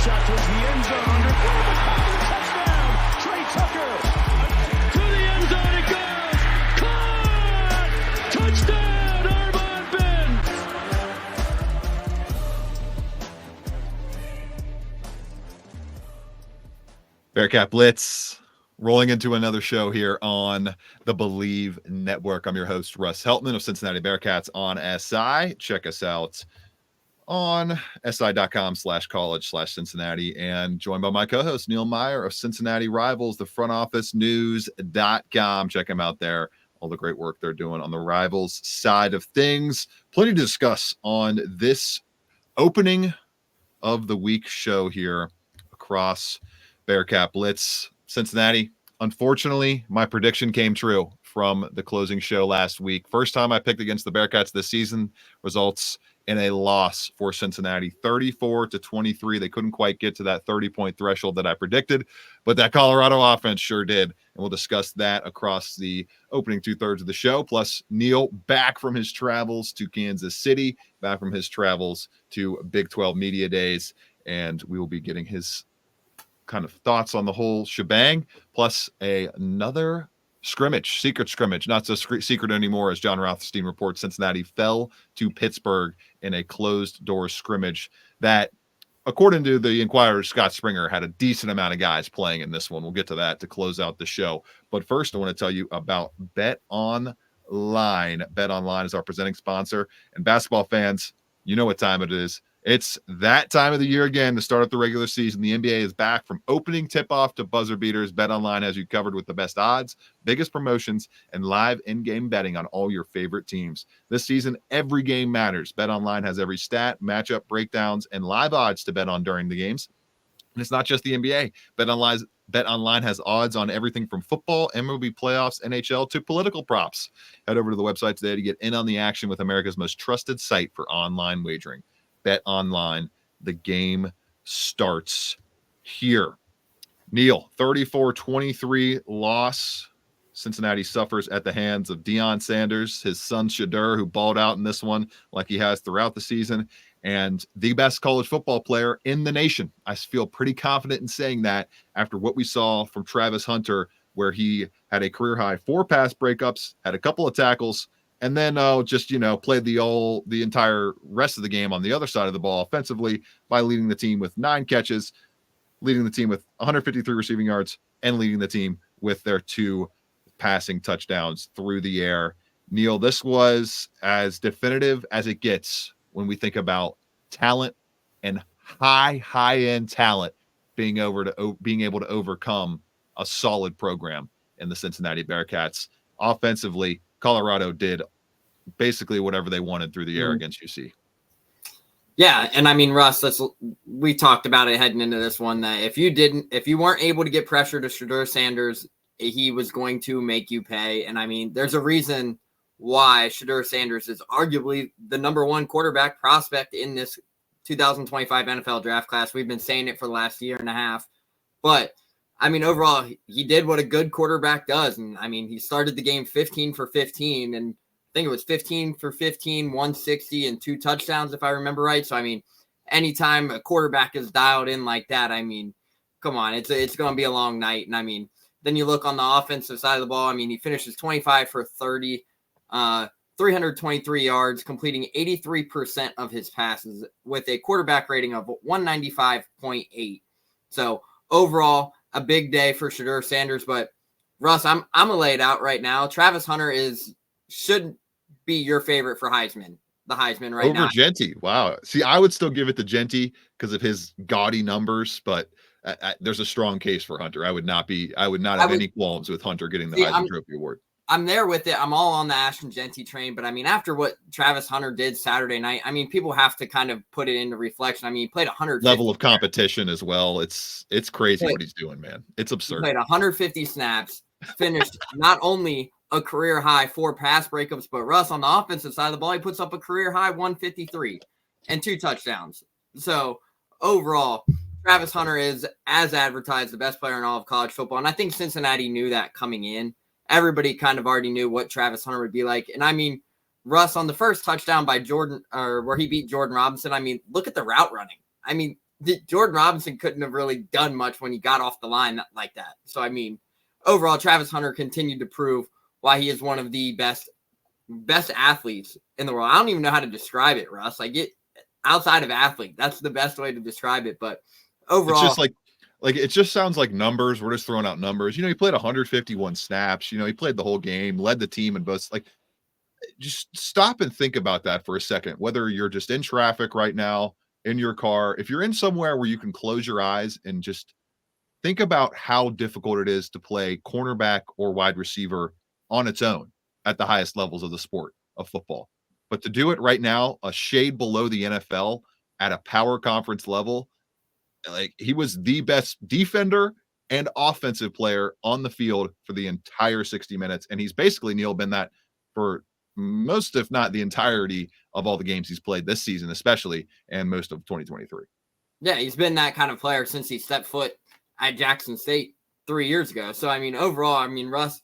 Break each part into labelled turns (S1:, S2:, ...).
S1: shot towards the end zone. Under touchdown. Trey Tucker to the end zone it goes. Caught! Touchdown, Armand Ben.
S2: Bearcat Blitz rolling into another show here on the Believe Network. I'm your host, Russ Heltman of Cincinnati Bearcats on SI. Check us out on si.com/college/Cincinnati, and joined by my co-host Neil Meyer of Cincinnati Rivals, the front office news.com. Check them out there. All the great work they're doing on the Rivals side of things. Plenty to discuss on this opening of the week show here across Bearcat Blitz. Cincinnati, unfortunately, my prediction came true from the closing show last week. First time I picked against the Bearcats this season, results in a loss for Cincinnati, 34-23. They couldn't quite get to that 30-point threshold that I predicted, but that Colorado offense sure did. And we'll discuss that across the opening two-thirds of the show. Plus, Neil back from his travels to Kansas City, back from his travels to Big 12 Media Days, and we will be getting his kind of thoughts on the whole shebang, plus another scrimmage, secret scrimmage, not so secret anymore, as John Rothstein reports. Cincinnati fell to Pittsburgh in a closed-door scrimmage that, according to the Inquirer, Scott Springer had a decent amount of guys playing in this one. We'll get to that to close out the show. But first, I want to tell you about Bet Online. Bet Online is our presenting sponsor. And basketball fans, you know what time it is. It's that time of the year again to start up the regular season. The NBA is back from opening tip-off to buzzer beaters. BetOnline has you covered with the best odds, biggest promotions, and live in-game betting on all your favorite teams. This season, every game matters. BetOnline has every stat, matchup, breakdowns, and live odds to bet on during the games. And it's not just the NBA. BetOnline has odds on everything from football, MLB playoffs, NHL, to political props. Head over to the website today to get in on the action with America's most trusted site for online wagering. Bet Online, the game starts here. Neil, 34-23 loss. Cincinnati suffers at the hands of Deion Sanders, his son Shedeur, who balled out in this one like he has throughout the season, and the best college football player in the nation. I feel pretty confident in saying that after what we saw from Travis Hunter, where he had a career-high 4 pass breakups, had a couple of tackles, and then played the entire rest of the game on the other side of the ball offensively by leading the team with 9 catches, leading the team with 153 receiving yards, and leading the team with their 2 passing touchdowns through the air. Neil, this was as definitive as it gets when we think about talent and high-end talent being able to overcome a solid program in the Cincinnati Bearcats. Offensively, Colorado did basically whatever they wanted through the air against UC.
S3: Yeah, and I mean, Russ, we talked about it heading into this one, that if you weren't able to get pressure to Shedeur Sanders, he was going to make you pay. And I mean, there's a reason why Shedeur Sanders is arguably the number 1 quarterback prospect in this 2025 NFL draft class. We've been saying it for the last year and a half, but I mean, overall, he did what a good quarterback does. And I mean, he started the game 15 for 15, and I think it was 15 for 15, 160, and 2 touchdowns, if I remember right. So, I mean, anytime a quarterback is dialed in like that, I mean, come on, it's going to be a long night. And I mean, then you look on the offensive side of the ball. I mean, he finishes 25 for 30, 323 yards, completing 83% of his passes with a quarterback rating of 195.8. So, overall, a big day for Shedeur Sanders, but Russ, I'm gonna lay it out right now. Travis Hunter should be your favorite for the Heisman right now.
S2: Over Genty. Wow. See, I would still give it to Genty because of his gaudy numbers, but there's a strong case for Hunter. I would not have any qualms with Hunter getting the Heisman Trophy award.
S3: I'm there with it. I'm all on the Ashton Genty train, but I mean, after what Travis Hunter did Saturday night, I mean, people have to kind of put it into reflection. I mean, he played 100
S2: level of competition as well. It's crazy what he's doing, man. It's absurd.
S3: He played 150 snaps, finished not only a career high 4 pass breakups, but Russ, on the offensive side of the ball, he puts up a career high 153 and 2 touchdowns. So overall, Travis Hunter is, as advertised, the best player in all of college football. And I think Cincinnati knew that coming in. Everybody kind of already knew what Travis Hunter would be like. And I mean, Russ, on the first touchdown by Jordan, or where he beat Jordan Robinson, I mean, look at the route running. I mean, Jordan Robinson couldn't have really done much when he got off the line like that. So, I mean, overall, Travis Hunter continued to prove why he is one of the best athletes in the world. I don't even know how to describe it, Russ. Like, it outside of athlete, that's the best way to describe it. But overall,
S2: it's just like it just sounds like numbers. We're just throwing out numbers. He played 151 snaps. He played the whole game, led the team in both. Like, just stop and think about that for a second. Whether you're just in traffic right now, in your car, if you're in somewhere where you can close your eyes and just think about how difficult it is to play cornerback or wide receiver on its own at the highest levels of the sport of football. But to do it right now, a shade below the NFL at a power conference level, like, he was the best defender and offensive player on the field for the entire 60 minutes. And he's basically, Neil, been that for most, if not the entirety of all the games he's played this season, especially, and most of 2023.
S3: Yeah, he's been that kind of player since he stepped foot at Jackson State 3 years ago. So, I mean, overall, I mean, Russ,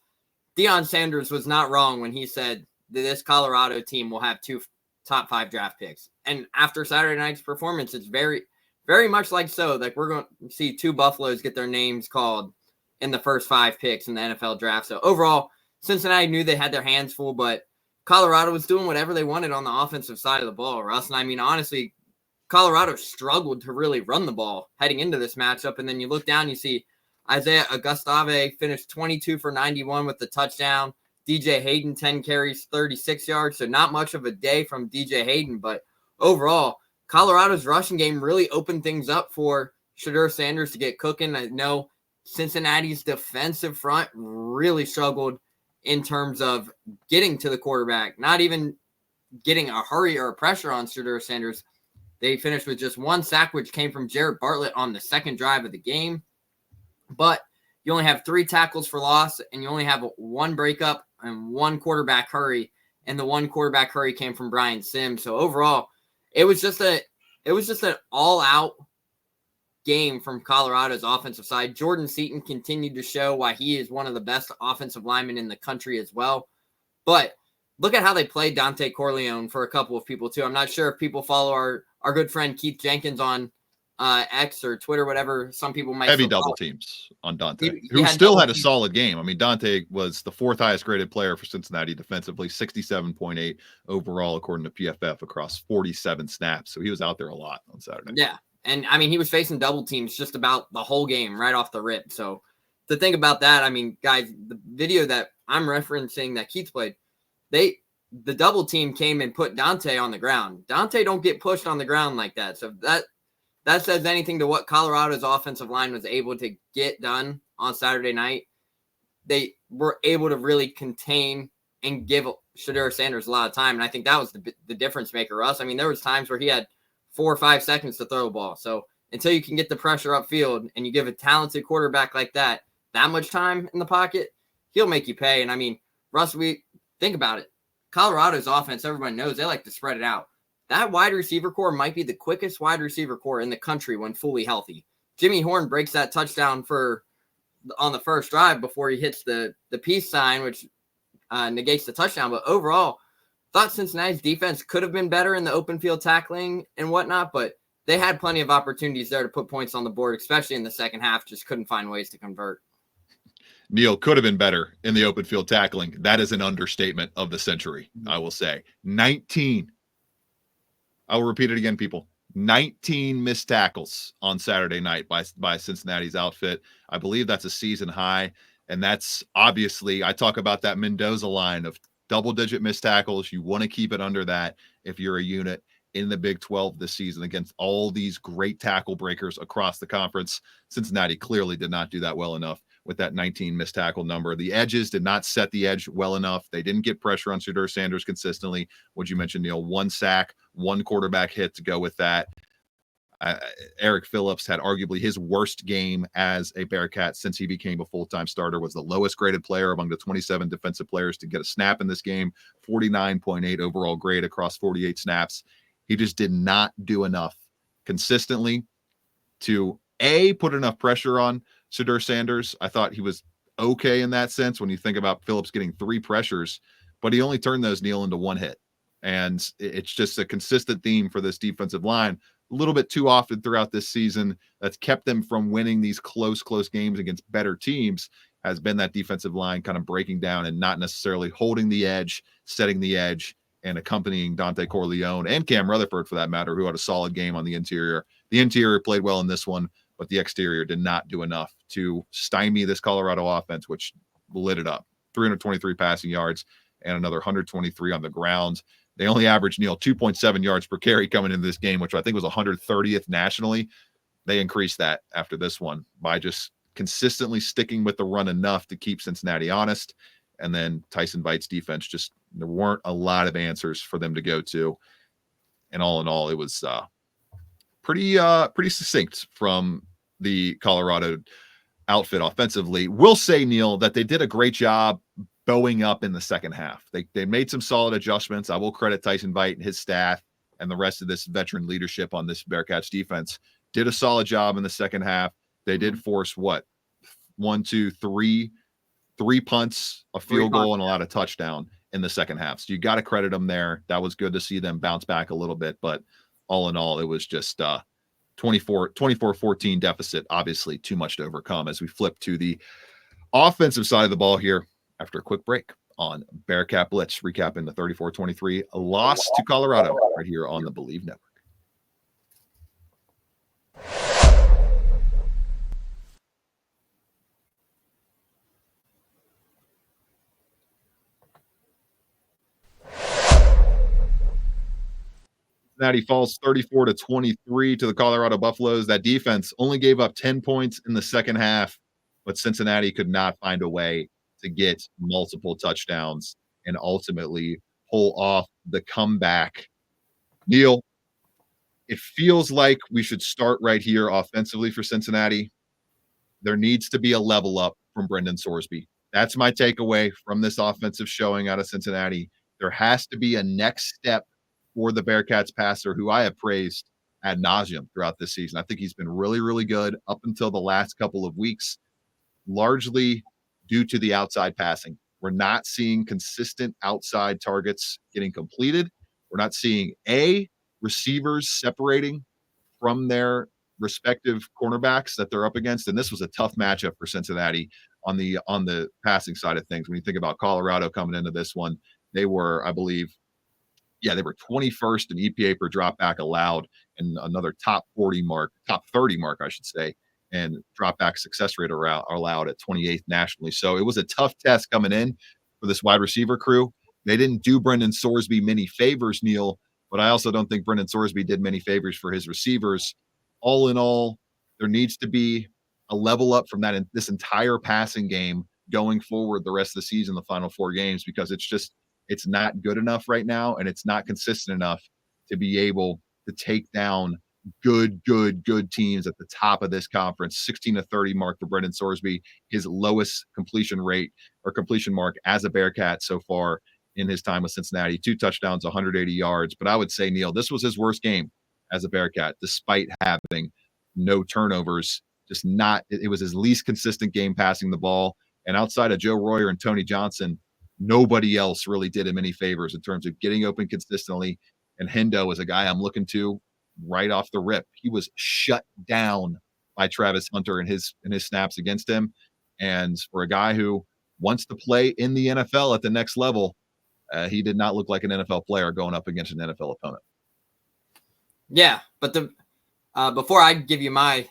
S3: Deion Sanders was not wrong when he said that this Colorado team will have 2 top 5 draft picks. And after Saturday night's performance, it's very, very much like so. Like, we're going to see 2 Buffaloes get their names called in the first 5 picks in the NFL draft. So, overall, Cincinnati knew they had their hands full, but Colorado was doing whatever they wanted on the offensive side of the ball, Russ. And I mean, honestly, Colorado struggled to really run the ball heading into this matchup. And then you look down, you see Isaiah Augustave finished 22 for 91 with the touchdown. DJ Hayden, 10 carries, 36 yards. So not much of a day from DJ Hayden. But overall, Colorado's rushing game really opened things up for Shedeur Sanders to get cooking. I know Cincinnati's defensive front really struggled in terms of getting to the quarterback, not even getting a hurry or a pressure on Shedeur Sanders. They finished with just 1 sack, which came from Jared Bartlett on the second drive of the game. But you only have 3 tackles for loss, and you only have 1 breakup and 1 quarterback hurry. And the 1 quarterback hurry came from Brian Sims. So overall, it was just an all-out game from Colorado's offensive side. Jordan Seaton continued to show why he is one of the best offensive linemen in the country as well. But look at how they played Dante Corleone for a couple of people too. I'm not sure if people follow our good friend Keith Jenkins on X or Twitter, whatever. Some people might
S2: heavy double teams on Dante, who still had a solid game. I mean, Dante was the 4th highest graded player for Cincinnati defensively, 67.8 overall according to PFF across 47 snaps. So he was out there a lot on Saturday.
S3: Yeah. And, I mean, he was facing double teams just about the whole game right off the rip. So, to think about that, I mean, guys, the video that I'm referencing that Keith played, the double team came and put Dante on the ground. Dante don't get pushed on the ground like that. So, that says anything to what Colorado's offensive line was able to get done on Saturday night. They were able to really contain and give Shedeur Sanders a lot of time. And I think that was the difference maker, Russ. I mean, there was times where he had 4 or 5 seconds to throw the ball. So until you can get the pressure upfield and you give a talented quarterback like that much time in the pocket, he'll make you pay. And I mean, Russ, we think about it. Colorado's offense, everyone knows they like to spread it out. That wide receiver core might be the quickest wide receiver core in the country when fully healthy. Jimmy Horn breaks that touchdown on the first drive before he hits the peace sign, which negates the touchdown. But overall, thought Cincinnati's defense could have been better in the open field tackling and whatnot, but they had plenty of opportunities there to put points on the board, especially in the second half, just couldn't find ways to convert.
S2: Neil, could have been better in the open field tackling. That is an understatement of the century, I will say. 19. I will repeat it again, people. 19 missed tackles on Saturday night by Cincinnati's outfit. I believe that's a season high, and that's obviously, I talk about that Mendoza line of double-digit missed tackles. You want to keep it under that if you're a unit in the Big 12 this season against all these great tackle breakers across the conference. Cincinnati clearly did not do that well enough with that 19 missed tackle number. The edges did not set the edge well enough. They didn't get pressure on Shedeur Sanders consistently. What'd you mention, Neil? 1 sack, 1 quarterback hit to go with that. Eric Phillips had arguably his worst game as a Bearcat since he became a full-time starter, was the lowest graded player among the 27 defensive players to get a snap in this game, 49.8 overall grade across 48 snaps. He just did not do enough consistently to put enough pressure on Shedeur Sanders. I thought he was okay in that sense when you think about Phillips getting 3 pressures, but he only turned those, Neil, into 1 hit. And it's just a consistent theme for this defensive line. little bit too often throughout this season that's kept them from winning these close games against better teams has been that defensive line kind of breaking down and not necessarily holding the edge, setting the edge, and accompanying Dante Corleone and Cam Rutherford, for that matter, who had a solid game on the interior. The interior played well in this one, but the exterior did not do enough to stymie this Colorado offense, which lit it up. 323 passing yards and another 123 on the ground. They only averaged, Neil, 2.7 yards per carry coming into this game, which I think was 130th nationally. They increased that after this one by just consistently sticking with the run enough to keep Cincinnati honest. And then Tyson Bites defense, just there weren't a lot of answers for them to go to. And all in all, it was pretty succinct from the Colorado outfit offensively. We'll say, Neil, that they did a great job bowing up in the second half. They made some solid adjustments. I will credit Tyson Bite and his staff and the rest of this veteran leadership on this Bearcats defense. Did a solid job in the second half. They did force three punts, a field goal, and a lot of touchdown in the second half. So you got to credit them there. That was good to see them bounce back a little bit. But all in all, it was just 24-14 deficit. Obviously, too much to overcome as we flip to the offensive side of the ball here after a quick break on Bearcat Blitz, recapping the 34-23 loss to Colorado right here on the Believe Network. Cincinnati falls 34-23 to the Colorado Buffaloes. That defense only gave up 10 points in the second half, but Cincinnati could not find a way to get multiple touchdowns and ultimately pull off the comeback. Neil, it feels like we should start right here offensively for Cincinnati. There needs to be a level up from Brendan Sorsby. That's my takeaway from this offensive showing out of Cincinnati. There has to be a next step for the Bearcats passer, who I have praised ad nauseum throughout this season. I think he's been really, really good up until the last couple of weeks, largely due to the outside passing. We're not seeing consistent outside targets getting completed. We're not seeing receivers separating from their respective cornerbacks that they're up against. And this was a tough matchup for Cincinnati on the passing side of things. When you think about Colorado coming into this one, they were, I believe, they were 21st in EPA per drop back allowed, and another top 30 mark, I should say, and drop back success rate are allowed at 28th nationally. So it was a tough test coming in for this wide receiver crew. They didn't do Brendan Sorsby many favors, Neil, but I also don't think Brendan Sorsby did many favors for his receivers. All in all, there needs to be a level up from this entire passing game going forward the rest of the season, the final 4 games, because it's not good enough right now, and it's not consistent enough to be able to take down good teams at the top of this conference. 16-30 mark for Brendan Sorsby, his lowest completion rate or completion mark as a Bearcat so far in his time with Cincinnati. 2 touchdowns, 180 yards. But I would say, Neil, this was his worst game as a Bearcat, despite having no turnovers. It was his least consistent game passing the ball. And outside of Joe Royer and Tony Johnson, nobody else really did him any favors in terms of getting open consistently. And Hendo is a guy I'm looking to right off the rip. He was shut down by Travis Hunter in his snaps against him. And for a guy who wants to play in the NFL at the next level, he did not look like an NFL player going up against an NFL opponent.
S3: Yeah, but before I give you my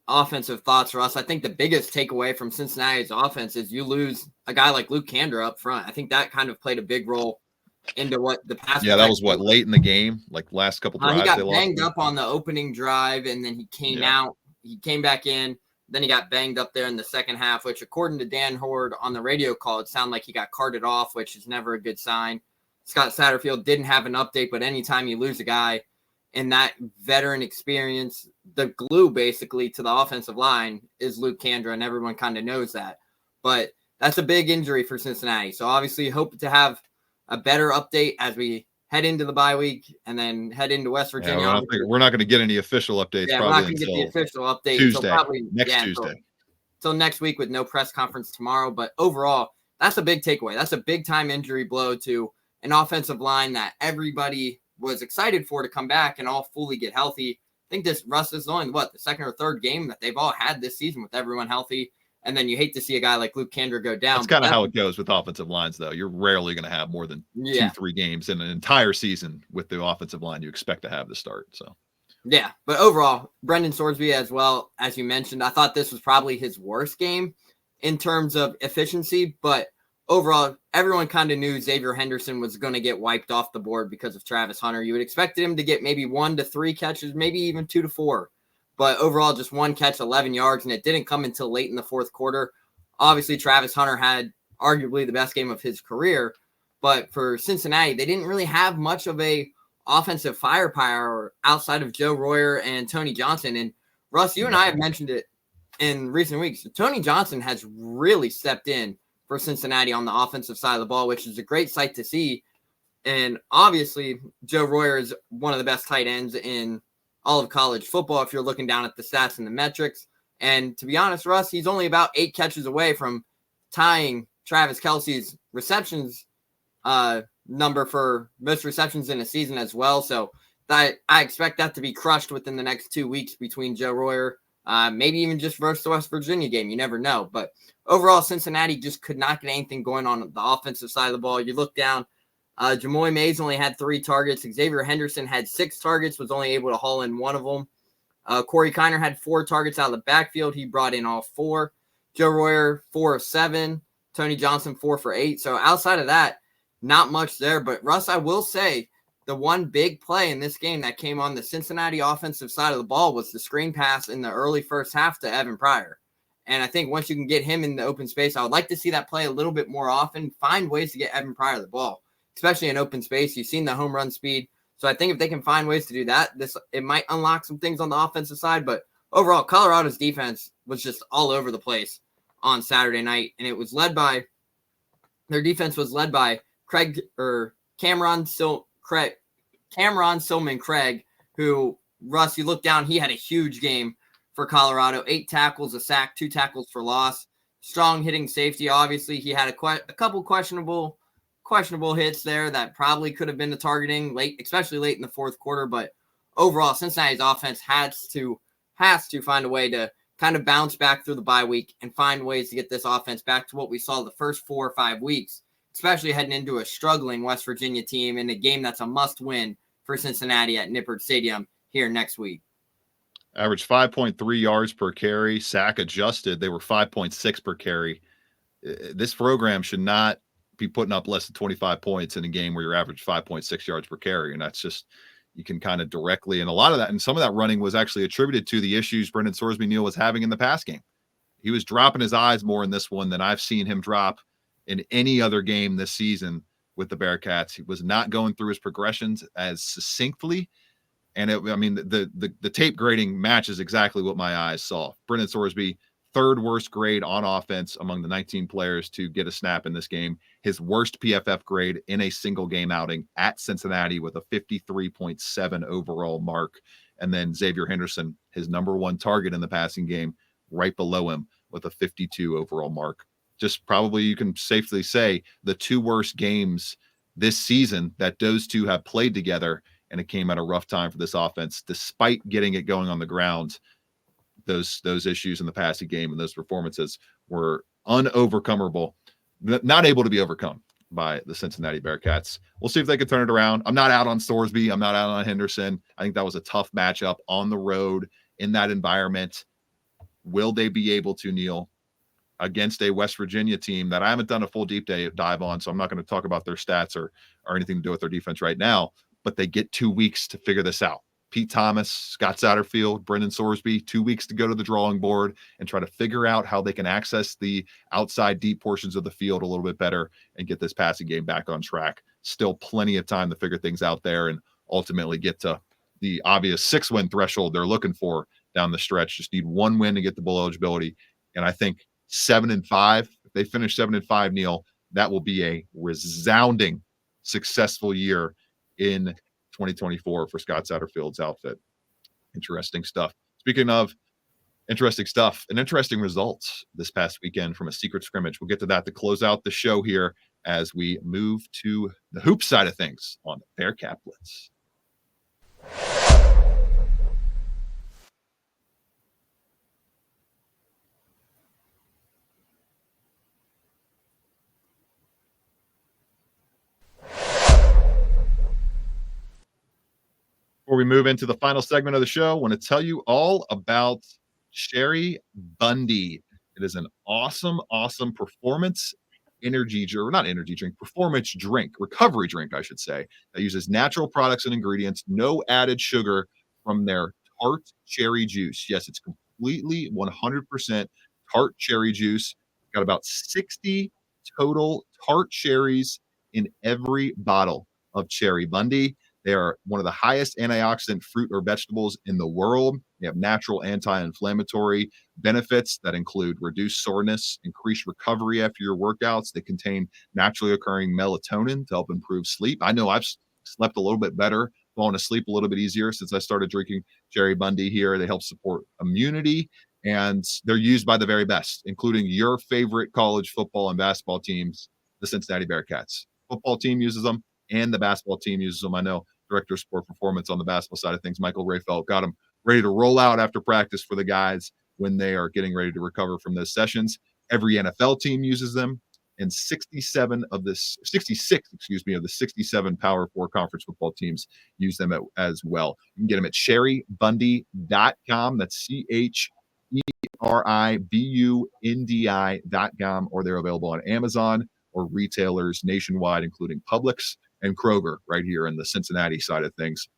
S3: offensive thoughts, Russ, I think the biggest takeaway from Cincinnati's offense is you lose a guy like Luke Kandra up front. I think that kind of played a big role into what the pass.
S2: Yeah, that was late in the game, like last couple drives.
S3: He got banged up on the opening drive, and then he came out. He came back in. Then he got banged up there in the second half, which, according to Dan Horde on the radio call, it sounded like he got carted off, which is never a good sign. Scott Satterfield didn't have an update, but anytime you lose a guy in that veteran experience, the glue basically to the offensive line is Luke Kandra, and everyone kind of knows that. But that's a big injury for Cincinnati. So obviously hope to have a better update as we head into the bye week and then head into West Virginia.
S2: Yeah, we're not going to get any official updates.
S3: Yeah,
S2: probably
S3: we're not going to get the official update
S2: Tuesday,
S3: until
S2: Tuesday.
S3: Until next week with no press conference tomorrow. But overall, that's a big takeaway. That's a big-time injury blow to an offensive line that everybody was excited for to come back and all fully get healthy. think Russ is only the second or third game that they've all had this season with everyone healthy. And then you hate to see a guy like Luke Kandra go down.
S2: That's kind of how it goes with offensive lines, though. You're rarely going to have more than 2-3 games in an entire season with the offensive line you expect to have to start. So,
S3: yeah, but overall, Brendan Sorsby, as well as you mentioned, I thought this was probably his worst game in terms of efficiency. But overall, everyone kind of knew Xavier Henderson was going to get wiped off the board because of Travis Hunter. You would expect him to get maybe 1 to 3 catches, maybe even 2 to 4. But overall, just 1 catch, 11 yards, and it didn't come until late in the fourth quarter. Obviously, Travis Hunter had arguably the best game of his career. But for Cincinnati, they didn't really have much of a offensive firepower outside of Joe Royer and Tony Johnson. And Russ, you and I have mentioned it in recent weeks. Tony Johnson has really stepped in for Cincinnati on the offensive side of the ball, which is a great sight to see. And obviously, Joe Royer is one of the best tight ends in all of college football if you're looking down at the stats and the metrics. And to be honest, Russ, he's only about 8 catches away from tying Travis Kelce's receptions number for most receptions in a season as well. So I expect that to be crushed within the next 2 weeks between Joe Royer, maybe even just versus the West Virginia game. You never know. But overall, Cincinnati just could not get anything going on the offensive side of the ball. You look down, Jamoy Mays only had 3 targets. Xavier Henderson had 6 targets, was only able to haul in 1 of them. Corey Kiner had 4 targets out of the backfield. He brought in all 4. Joe Royer, 4 of 7. Tony Johnson, 4 for 8. So outside of that, not much there. But Russ, I will say the one big play in this game that came on the Cincinnati offensive side of the ball was the screen pass in the early first half to Evan Pryor. And I think once you can get him in the open space, I would like to see that play a little bit more often. Find ways to get Evan Pryor the ball, especially in open space. You've seen the home run speed. So I think if they can find ways to do that, it might unlock some things on the offensive side. But overall, Colorado's defense was just all over the place on Saturday night. And their defense was led by Cameron Silman Craig, who, Russ, you look down, he had a huge game for Colorado. 8 tackles, a sack, 2 tackles for loss. Strong hitting safety. Obviously, he had a couple questionable hits there that probably could have been the targeting late, especially late in the fourth quarter. But overall, Cincinnati's offense has to find a way to kind of bounce back through the bye week and find ways to get this offense back to what we saw the first 4 or 5 weeks, especially heading into a struggling West Virginia team in a game that's a must-win for Cincinnati at Nippert Stadium here next week.
S2: Average 5.3 yards per carry, sack adjusted. They were 5.6 per carry. This program should not be putting up less than 25 points in a game where you're average 5.6 yards per carry. And that's just, you can kind of directly, and a lot of that, and some of that running was actually attributed to the issues Brendan Sorsby Neil was having in the pass game. He was dropping his eyes more in this one than I've seen him drop in any other game this season with the Bearcats. He was not going through his progressions as succinctly. And the tape grading matches exactly what my eyes saw. Brendan Sorsby, 3rd worst grade on offense among the 19 players to get a snap in this game. His worst PFF grade in a single game outing at Cincinnati with a 53.7 overall mark. And then Xavier Henderson, his number 1 target in the passing game, right below him with a 52 overall mark. Just probably, you can safely say, the 2 worst games this season that those two have played together. And it came at a rough time for this offense, despite getting it going on the ground. Those issues in the passing game and those performances were unovercomable, not able to be overcome by the Cincinnati Bearcats. We'll see if they can turn it around. I'm not out on Sorsby. I'm not out on Henderson. I think that was a tough matchup on the road in that environment. Will they be able to, Neil, against a West Virginia team that I haven't done a full deep dive on, so I'm not going to talk about their stats or anything to do with their defense right now, but they get 2 weeks to figure this out. Pete Thomas, Scott Satterfield, Brendan Sorsby, 2 weeks to go to the drawing board and try to figure out how they can access the outside deep portions of the field a little bit better and get this passing game back on track. Still plenty of time to figure things out there and ultimately get to the obvious 6-win threshold they're looking for down the stretch. Just need 1 win to get the bowl eligibility. And I think 7-5, if they finish 7-5, Neil, that will be a resounding successful year in 2024 for Scott Satterfield's outfit. Interesting stuff. Speaking of interesting stuff and interesting results this past weekend from a secret scrimmage. We'll get to that to close out the show here as we move to the hoop side of things on Bearcat Blitz. Before we move into the final segment of the show, I want to tell you all about Cherry Bundy. It is an awesome performance performance drink, recovery drink, I should say, that uses natural products and ingredients, no added sugar from their tart cherry juice. Yes, it's completely 100% tart cherry juice. Got about 60 total tart cherries in every bottle of Cherry Bundy. They are one of the highest antioxidant fruit or vegetables in the world. They have natural anti-inflammatory benefits that include reduced soreness, increased recovery after your workouts. They contain naturally occurring melatonin to help improve sleep. I know I've slept a little bit better, fallen asleep a little bit easier since I started drinking Cherry Bundy here. They help support immunity, and they're used by the very best, including your favorite college football and basketball teams, the Cincinnati Bearcats. Football team uses them, and the basketball team uses them. I know Director of Sport Performance on the basketball side of things, Michael Rayfeld, got them ready to roll out after practice for the guys when they are getting ready to recover from those sessions. Every NFL team uses them, and 66 of the 67 Power 4 conference football teams use them as well. You can get them at cherrybundi.com. That's cherrybundi.com, or they're available on Amazon or retailers nationwide, including Publix and Kroger right here in the Cincinnati side of things.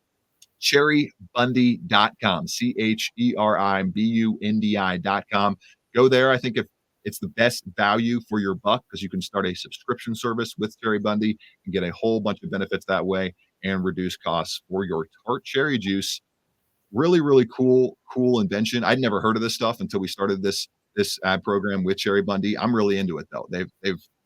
S2: Cherrybundi.com, cherrybundi.com. Go there. I think if it's the best value for your buck, because you can start a subscription service with Cherry Bundy and get a whole bunch of benefits that way and reduce costs for your tart cherry juice. Really cool invention. I'd never heard of this stuff until we started this ad program with Cherry Bundy. I'm really into it though. They've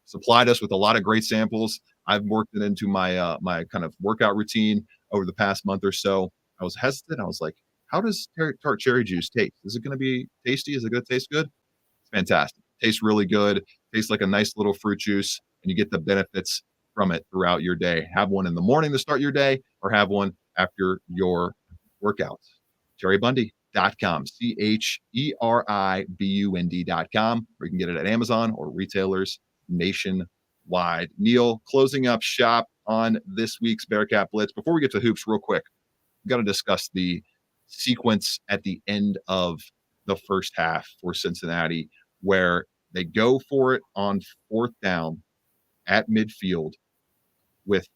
S2: supplied us with a lot of great samples. I've worked it into my my kind of workout routine over the past month or so. I was hesitant. I was like, how does tart cherry juice taste? Is it going to be tasty? Is it going to taste good? It's fantastic. Tastes really good. Tastes like a nice little fruit juice, and you get the benefits from it throughout your day. Have one in the morning to start your day, or have one after your workouts. Cherrybundi.com, cherrybundi.com, or you can get it at Amazon or retailers nationwide. Neil, closing up shop on this week's Bearcat Blitz. Before we get to hoops, real quick, we've got to discuss the sequence at the end of the first half for Cincinnati, where they go for it on fourth down at midfield with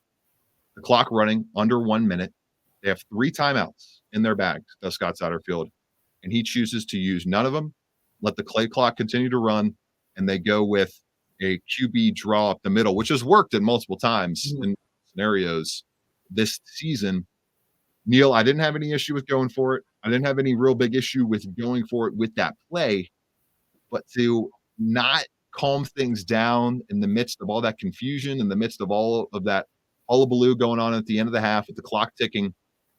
S2: the clock running under 1 minute. They have 3 timeouts in their bag, does Scott Satterfield, and he chooses to use none of them, let the play clock continue to run, and they go with a QB draw up the middle, which has worked in multiple times in scenarios this season. Neil, I didn't have any issue with going for it. I didn't have any real big issue with going for it with that play, but to not calm things down in the midst of all that confusion, in the midst of all of that hullabaloo going on at the end of the half with the clock ticking,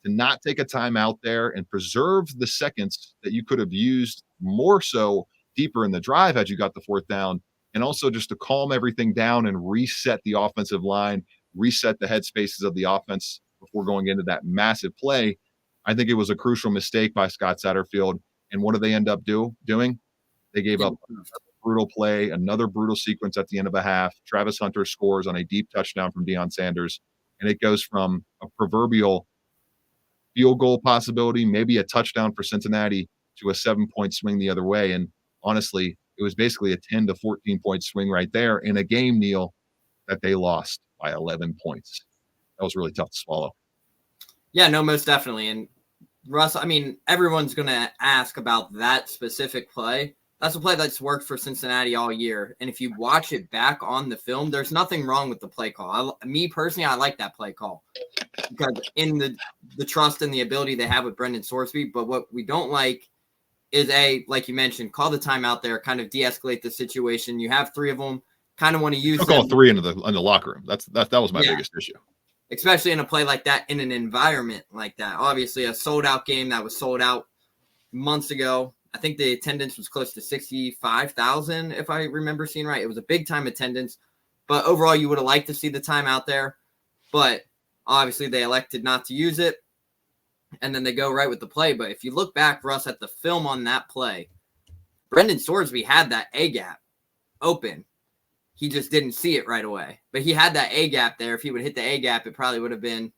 S2: to not take a time out there and preserve the seconds that you could have used more so deeper in the drive had you got the fourth down, and also just to calm everything down and reset the offensive line, reset the headspaces of the offense before going into that massive play. I think it was a crucial mistake by Scott Satterfield. And what do they end up doing? They gave up a brutal play, another brutal sequence at the end of a half. Travis Hunter scores on a deep touchdown from Deion Sanders, and it goes from a proverbial field goal possibility, maybe a touchdown for Cincinnati, to a 7-point swing the other way. And honestly, it was basically a 10 to 14-point swing right there in a game, Neil, that they lost by 11 points. That was really tough to swallow.
S3: Yeah, no, most definitely. And Russ, I mean, everyone's going to ask about that specific play. That's a play that's worked for Cincinnati all year. And if you watch it back on the film, there's nothing wrong with the play call. Me personally, I like that play call because in the trust and the ability they have with Brendan Sorsby. But what we don't like is like you mentioned, call the timeout there, kind of de-escalate the situation. You have 3 of them, kind of want to use them.
S2: Call 3 in the locker room. That was my biggest issue.
S3: Especially in a play like that, in an environment like that. Obviously, a sold-out game that was sold out months ago. I think the attendance was close to 65,000, if I remember seeing right. It was a big-time attendance. But overall, you would have liked to see the time out there. But obviously, they elected not to use it. And then they go right with the play. But if you look back, Russ, at the film on that play, Brendan Sorsby had that A-gap open. He just didn't see it right away. But he had that A-gap there. If he would hit the A-gap, it probably would have been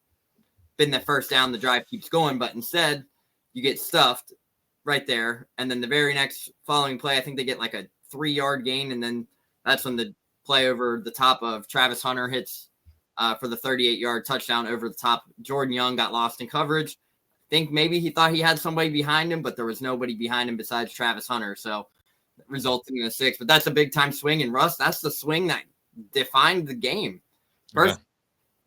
S3: been the first down, the drive keeps going, but instead you get stuffed right there. And then the very next following play, I think they get like a 3-yard gain. And then that's when the play over the top of Travis Hunter hits for the 38-yard touchdown over the top. Jordan Young got lost in coverage. I think maybe he thought he had somebody behind him, but there was nobody behind him besides Travis Hunter. So resulting in a 6, but that's a big time swing. And Russ, that's the swing that defined the game. First,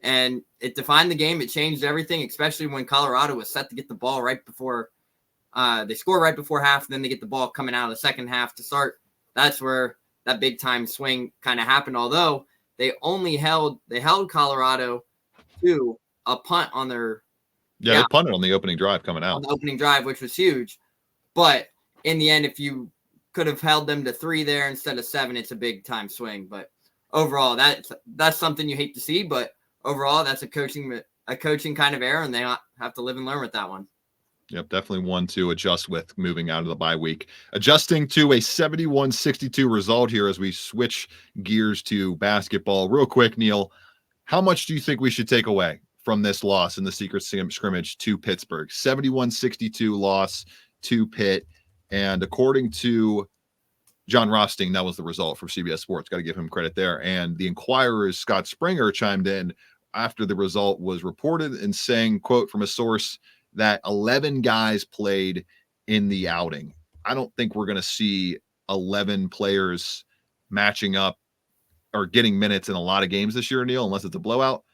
S3: and it defined the game. It changed everything, especially when Colorado was set to get the ball right before they score right before half. Then they get the ball coming out of the second half to start. That's where that big time swing kind of happened. Although they held Colorado to a punt on their
S2: they punted on the opening drive coming out.
S3: On the opening drive, which was huge. But in the end, if you could have held them to 3 there instead of 7, it's a big time swing. But overall, that's something you hate to see. But overall, that's a coaching kind of error, and they have to live and learn with that one.
S2: Yep, definitely one to adjust with moving out of the bye week. Adjusting to a 71-62 result here as we switch gears to basketball. Real quick, Neil, how much do you think we should take away from this loss in the secret scrimmage to Pittsburgh? 71-62 loss to Pitt. And according to John Rothstein, that was the result from CBS Sports. Got to give him credit there. And the Inquirer's Scott Springer chimed in after the result was reported and saying, quote, from a source, that 11 guys played in the outing. I don't think we're going to see 11 players matching up or getting minutes in a lot of games this year, Neil, unless it's a blowout.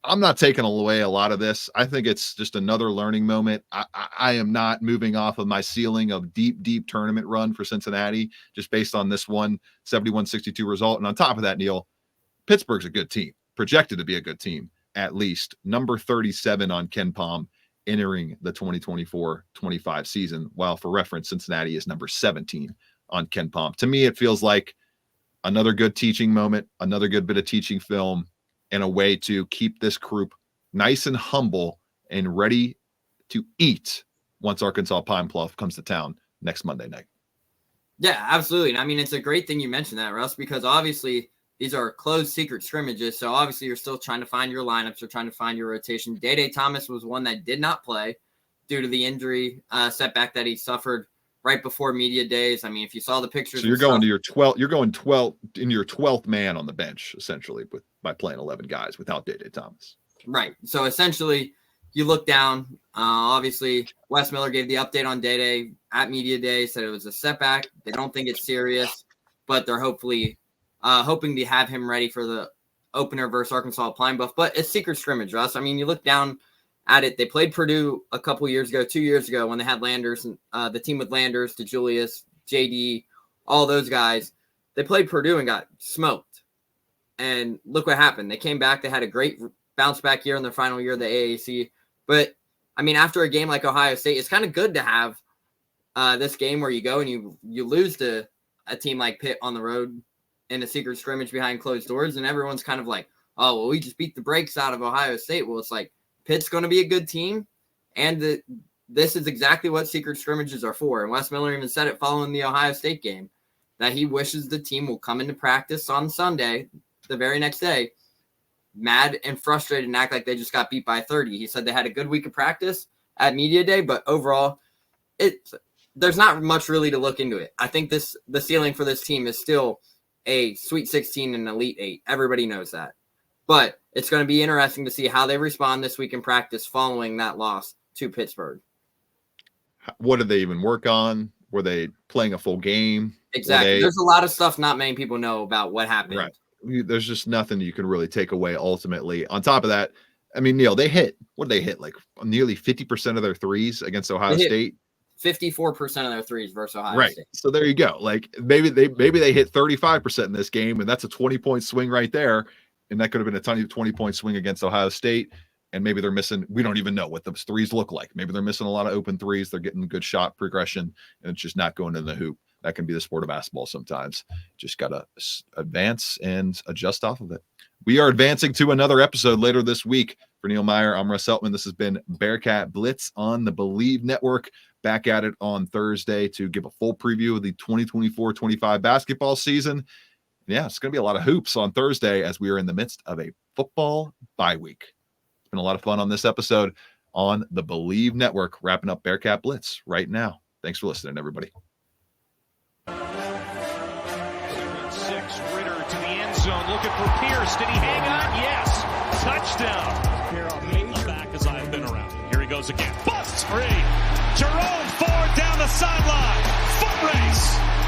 S2: I'm not taking away a lot of this. I think it's just another learning moment. I am not moving off of my ceiling of deep tournament run for Cincinnati just based on this one 71-62 result. And on top of that, Neil, Pittsburgh's a good team, projected to be a good team, at least number 37 on KenPom entering the 2024-25 season, while for reference, Cincinnati is number 17 on KenPom. To me, it feels like another good teaching moment, another good bit of teaching film, and a way to keep this group nice and humble and ready to eat once Arkansas Pine Bluff comes to town next Monday night.
S3: Yeah, absolutely. I mean, it's a great thing you mentioned that, Russ, because obviously these are closed secret scrimmages. So obviously you're still trying to find your lineups. You're trying to find your rotation. Day Thomas was one that did not play due to the injury setback that he suffered right before media days. I mean, if you saw the pictures,
S2: so you're going to your 12th. You're going 12 in your 12th man on the bench, essentially, by playing 11 guys without Day Thomas.
S3: Right. So essentially, you look down. Obviously, Wes Miller gave the update on Day at media day, said it was a setback. They don't think it's serious, but they're hoping to have him ready for the opener versus Arkansas Pine Bluff. But it's secret scrimmage, Russ. I mean, you look down at it. They played Purdue a couple years ago, 2 years ago, when they had Landers and the team with Landers, DeJulius, JD, all those guys. They played Purdue and got smoked. And look what happened. They came back. They had a great bounce back year in their final year of the AAC. But, I mean, after a game like Ohio State, it's kind of good to have this game where you go and you lose to a team like Pitt on the road in a secret scrimmage behind closed doors. And everyone's kind of like, oh, well, we just beat the brakes out of Ohio State. Well, it's like, Pitt's going to be a good team, and this is exactly what secret scrimmages are for. And Wes Miller even said it following the Ohio State game, that he wishes the team will come into practice on Sunday, the very next day, mad and frustrated and act like they just got beat by 30. He said they had a good week of practice at media day, but overall, there's not much really to look into it. I think the ceiling for this team is still a Sweet 16 and Elite 8. Everybody knows that. But it's going to be interesting to see how they respond this week in practice following that loss to Pittsburgh.
S2: What did they even work on? Were they playing a full game?
S3: Exactly. There's a lot of stuff not many people know about what happened.
S2: Right. There's just nothing you can really take away ultimately. On top of that, I mean, Neil, they hit. What did they hit? Like nearly 50% of their threes against Ohio State. 54%
S3: of their threes versus Ohio State.
S2: So there you go. Like maybe they hit 35% in this game, and that's a 20-point swing right there. And that could have been a 20-point swing against Ohio State. And maybe they're missing, we don't even know what those threes look like. Maybe they're missing a lot of open threes. They're getting good shot progression, and it's just not going in the hoop. That can be the sport of basketball sometimes. Just got to advance and adjust off of it. We are advancing to another episode later this week. For Neil Meyer, I'm Russ Eltman. This has been Bearcat Blitz on the Believe Network. Back at it on Thursday to give a full preview of the 2024-25 basketball season. Yeah, it's going to be a lot of hoops on Thursday as we are in the midst of a football bye week. been a lot of fun on this episode on the Believe Network, wrapping up Bearcat Blitz right now. Thanks for listening, everybody.
S1: 6, Ritter to the end zone, looking for Pierce. Did he hang on? Yes. Touchdown. Lean back as I've been around. Here he goes again. Busts free. Jerome Ford down the sideline. Foot race.